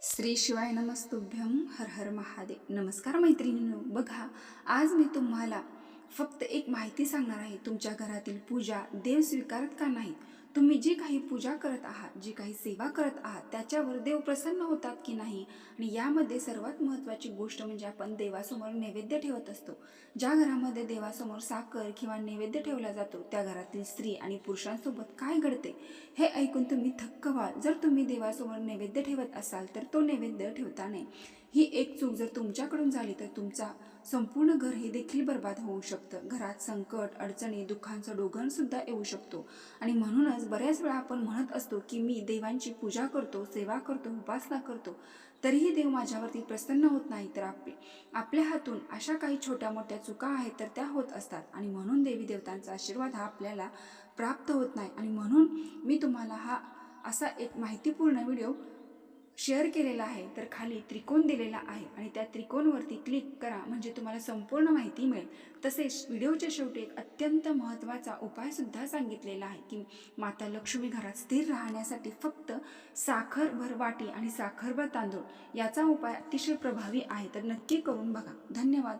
श्री शिवाय नमस्तुभ्यं हर हर महादेव. नमस्कार मैत्रिणींनो, बघा आज मी तुम्हाला फक्त एक माहिती सांगणार आहे. तुमच्या घरातील पूजा देव स्वीकारत का नाही, तुम्ही जी काही पूजा करत आहात, जी काही सेवा करत आहात, त्याच्यावर देव प्रसन्न होतात की नाही. आणि यामध्ये सर्वात महत्त्वाची गोष्ट म्हणजे आपण देवासमोर नैवेद्य ठेवत असतो. ज्या घरामध्ये देवासमोर साखर किंवा नैवेद्य ठेवला जातो त्या घरातील स्त्री आणि पुरुषांसोबत काय घडते हे ऐकून तुम्ही थक्क व्हाल. जर तुम्ही देवासमोर नैवेद्य ठेवत असाल तर तो नैवेद्य ठेवताना ही एक चूक जर तुमच्याकडून झाली तर तुमचा संपूर्ण घर हे देखील बर्बाद होऊ शकतं. घरात संकट, अडचणी, दुःखांचा डोंगरसुद्धा येऊ शकतो. आणि म्हणूनच बऱ्याच वेळा आपण म्हणत असतो की मी देवांची पूजा करतो, सेवा करतो, उपासना करतो, तरीही देव माझ्यावरती प्रसन्न होत नाही. तर आपल्या हातून अशा काही छोट्या मोठ्या चुका आहेत तर त्या होत असतात आणि म्हणून देवी देवतांचा आशीर्वाद हा आपल्याला प्राप्त होत नाही. आणि म्हणून मी तुम्हाला हा असा एक माहितीपूर्ण व्हिडिओ शेअर केलेला आहे. तर खाली त्रिकोण दिलेला आहे आणि त्या त्रिकोणवरती क्लिक करा म्हणजे तुम्हाला संपूर्ण माहिती मिळेल. तसेच व्हिडिओच्या शेवटी एक अत्यंत महत्त्वाचा उपायसुद्धा सांगितलेला आहे की माता लक्ष्मी घरात स्थिर राहण्यासाठी फक्त साखरभर वाटी आणि साखरभर तांदूळ याचा उपाय अतिशय प्रभावी आहे. तर नक्की करून बघा. धन्यवाद.